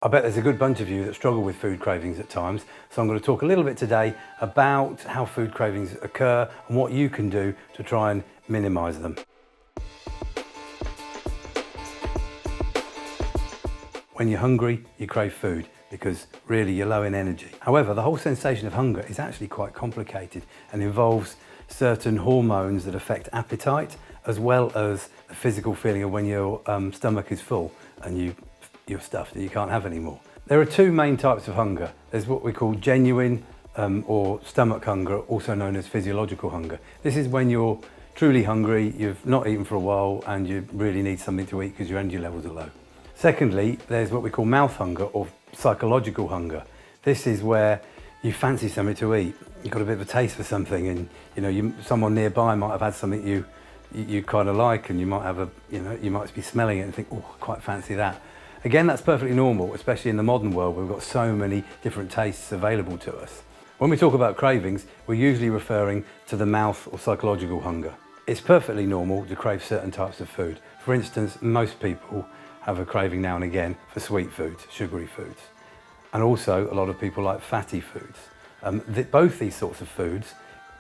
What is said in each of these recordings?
I bet there's a good bunch of you that struggle with food cravings at times, so I'm going to talk a little bit today about how food cravings occur and what you can do to try and minimise them. When you're hungry, you crave food because really you're low in energy. However, the whole sensation of hunger is actually quite complicated and involves certain hormones that affect appetite, as well as the physical feeling of when your stomach is full and you're stuffed and you can't have any more. There are two main types of hunger. There's what we call genuine or stomach hunger, also known as physiological hunger. This is when you're truly hungry, you've not eaten for a while and you really need something to eat because your energy levels are low. Secondly, there's what we call mouth hunger or psychological hunger. This is where you fancy something to eat. You've got a bit of a taste for something, and someone nearby might have had something you kind of like, and you might have you might be smelling it and think, oh, I quite fancy that. Again, that's perfectly normal, especially in the modern world where we've got so many different tastes available to us. When we talk about cravings, we're usually referring to the mouth or psychological hunger. It's perfectly normal to crave certain types of food. For instance, most people have a craving now and again for sweet foods, sugary foods. And also a lot of people like fatty foods. Both these sorts of foods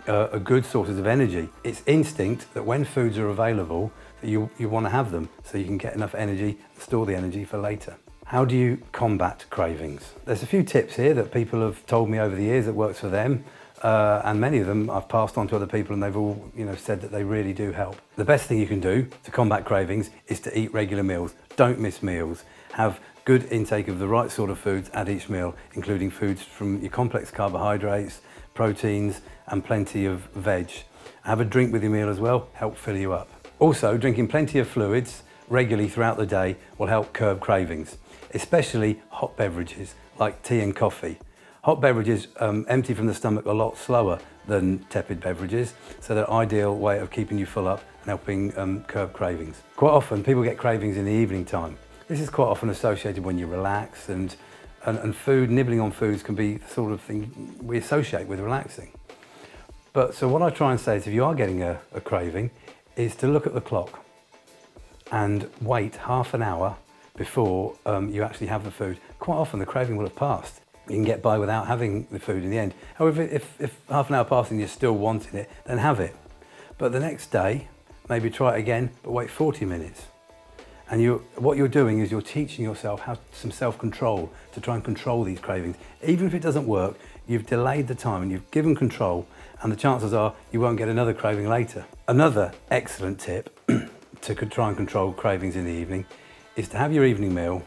are good sources of energy. It's instinct that when foods are available, that you want to have them so you can get enough energy and store the energy for later. How do you combat cravings? There's a few tips here that people have told me over the years that works for them, and many of them I've passed on to other people and they've all said that they really do help. The best thing you can do to combat cravings is to eat regular meals. Don't miss meals. Have good intake of the right sort of foods at each meal, including foods from your complex carbohydrates, proteins, and plenty of veg. Have a drink with your meal as well, help fill you up. Also, drinking plenty of fluids regularly throughout the day will help curb cravings, especially hot beverages like tea and coffee. Hot beverages empty from the stomach a lot slower than tepid beverages, so they're an ideal way of keeping you full up and helping curb cravings. Quite often people get cravings in the evening time. This is quite often associated when you relax, and food, nibbling on foods can be the sort of thing we associate with relaxing. So what I try and say is, if you are getting a craving, is to look at the clock and wait half an hour before you actually have the food. Quite often the craving will have passed. You can get by without having the food in the end. However, if half an hour passes and you're still wanting it, then have it. But the next day, maybe try it again, but wait 40 minutes. And what you're doing is you're teaching yourself some self-control to try and control these cravings. Even if it doesn't work, you've delayed the time and you've given control, and the chances are you won't get another craving later. Another excellent tip to try and control cravings in the evening is to have your evening meal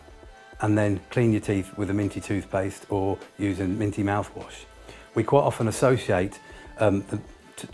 and then clean your teeth with a minty toothpaste or use a minty mouthwash. We quite often associate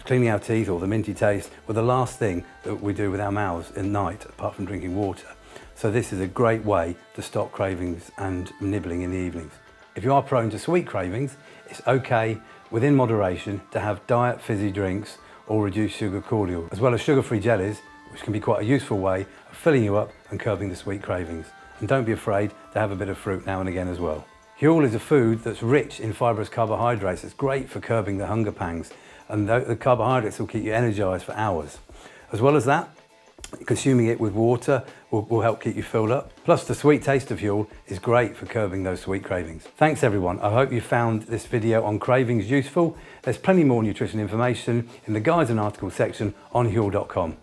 cleaning our teeth or the minty taste with the last thing that we do with our mouths at night, apart from drinking water. So this is a great way to stop cravings and nibbling in the evenings. If you are prone to sweet cravings, it's okay, within moderation, to have diet fizzy drinks or reduced sugar cordial, as well as sugar-free jellies, which can be quite a useful way of filling you up and curbing the sweet cravings. And don't be afraid to have a bit of fruit now and again as well. Huel is a food that's rich in fibrous carbohydrates. It's great for curbing the hunger pangs, and the carbohydrates will keep you energized for hours. As well as that, consuming it with water will help keep you filled up. Plus, the sweet taste of Huel is great for curbing those sweet cravings. Thanks everyone. I hope you found this video on cravings useful. There's plenty more nutrition information in the guides and articles section on huel.com.